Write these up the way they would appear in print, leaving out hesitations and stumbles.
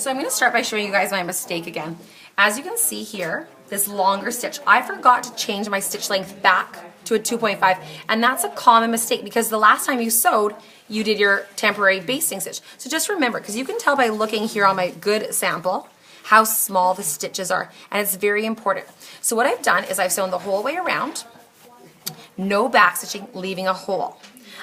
So I'm going to start by showing you guys my mistake again. As you can see here, this longer stitch, I forgot to change my stitch length back to a 2.5, and that's a common mistake because the last time you sewed, you did your temporary basting stitch. So just remember, because you can tell by looking here on my good sample, how small the stitches are, and it's very important. So what I've done is I've sewn the whole way around, no back stitching, leaving a hole.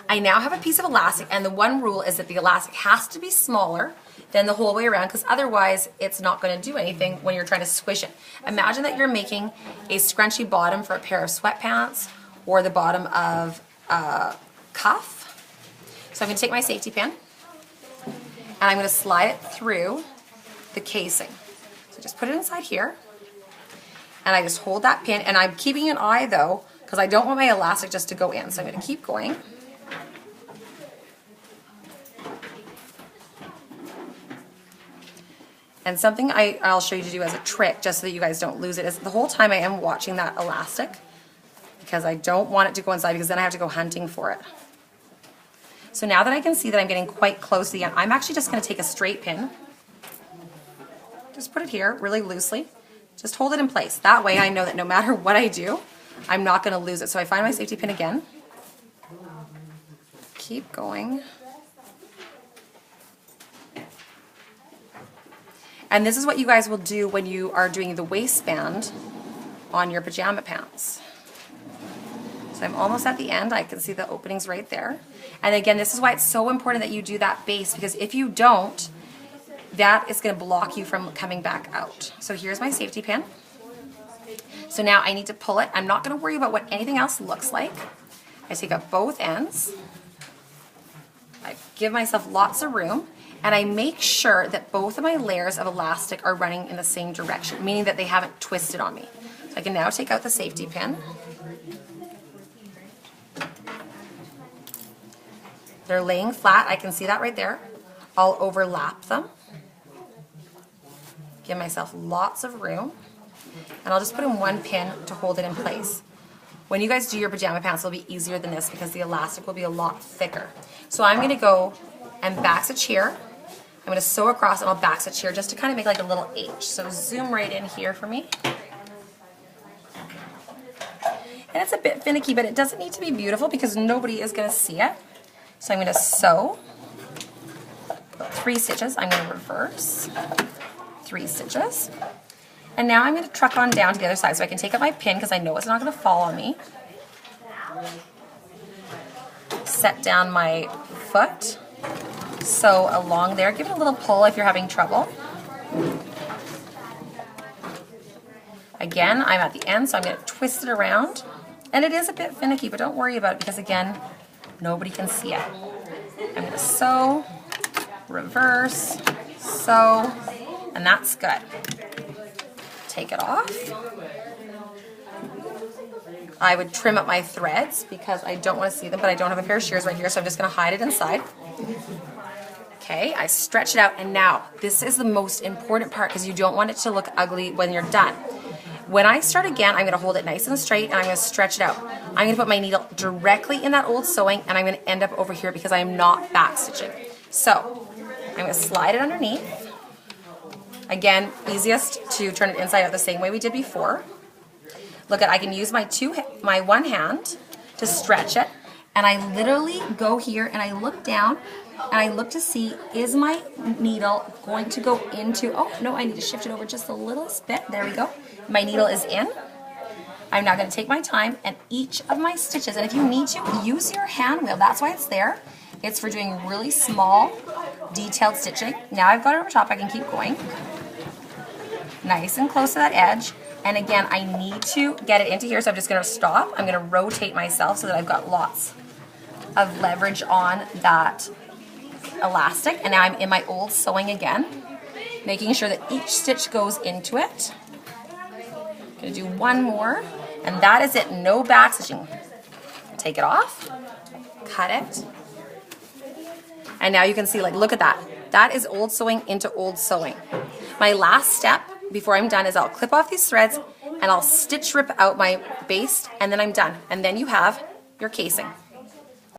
I now have a piece of elastic, and the one rule is that the elastic has to be smaller than the whole way around, because otherwise it's not going to do anything when you're trying to squish it. Imagine that you're making a scrunchy bottom for a pair of sweatpants or the bottom of a cuff. So I'm going to take my safety pin and I'm going to slide it through the casing. So just put it inside here and I just hold that pin, and I'm keeping an eye though because I don't want my elastic just to go in. So I'm going to keep going. And something I'll show you to do as a trick, just so that you guys don't lose it, is the whole time I am watching that elastic because I don't want it to go inside, because then I have to go hunting for it. So now that I can see that I'm getting quite close to the end, I'm actually just going to take a straight pin. Just put it here really loosely. Just hold it in place. That way I know that no matter what I do, I'm not going to lose it. So I find my safety pin again. Keep going. And this is what you guys will do when you are doing the waistband on your pajama pants. So I'm almost at the end. I can see the openings right there. And again, this is why it's so important that you do that base, because if you don't, that is going to block you from coming back out. So here's my safety pin. So now I need to pull it. I'm not going to worry about what anything else looks like. I take up both ends. I give myself lots of room. And I make sure that both of my layers of elastic are running in the same direction, meaning that they haven't twisted on me. So I can now take out the safety pin. They're laying flat. I can see that right there. I'll overlap them. Give myself lots of room. And I'll just put in one pin to hold it in place. When you guys do your pajama pants, it'll be easier than this because the elastic will be a lot thicker. So I'm going to go and back stitch here. I'm going to sew across and I'll back stitch here just to kind of make like a little H. So zoom right in here for me. And it's a bit finicky, but it doesn't need to be beautiful because nobody is going to see it. So I'm going to sew 3 stitches. I'm going to reverse 3 stitches. And now I'm going to truck on down to the other side so I can take up my pin because I know it's not going to fall on me. Set down my foot. Sew along there. Give it a little pull if you're having trouble. Again, I'm at the end, so I'm going to twist it around. And it is a bit finicky, but don't worry about it because, again, nobody can see it. I'm going to sew, reverse, sew, and that's good. Take it off. I would trim up my threads because I don't want to see them, but I don't have a pair of shears right here, so I'm just going to hide it inside. Okay, I stretch it out, and now this is the most important part because you don't want it to look ugly when you're done. When I start again, I'm going to hold it nice and straight and I'm going to stretch it out. I'm going to put my needle directly in that old sewing and I'm going to end up over here because I am not back stitching. So I'm going to slide it underneath. Again, easiest to turn it inside out the same way we did before. Look at, I can use my one hand to stretch it, and I literally go here and I look down and I look to see, is my needle going to go into, oh no, I need to shift it over just a little bit. There we go. My needle is in. I'm now going to take my time and each of my stitches, and if you need to, use your hand wheel. That's why it's there. It's for doing really small, detailed stitching. Now I've got it over top, I can keep going. Nice and close to that edge. And again, I need to get it into here, so I'm just going to stop. I'm going to rotate myself so that I've got lots of leverage on that elastic. And now I'm in my old sewing again, making sure that each stitch goes into it. I'm going to do one more, and that is it. No back stitching. Take it off, cut it, and now you can see, like, look at that. That is old sewing into old sewing. My last step before I'm done is I'll clip off these threads and I'll stitch rip out my base, and then I'm done. And then you have your casing.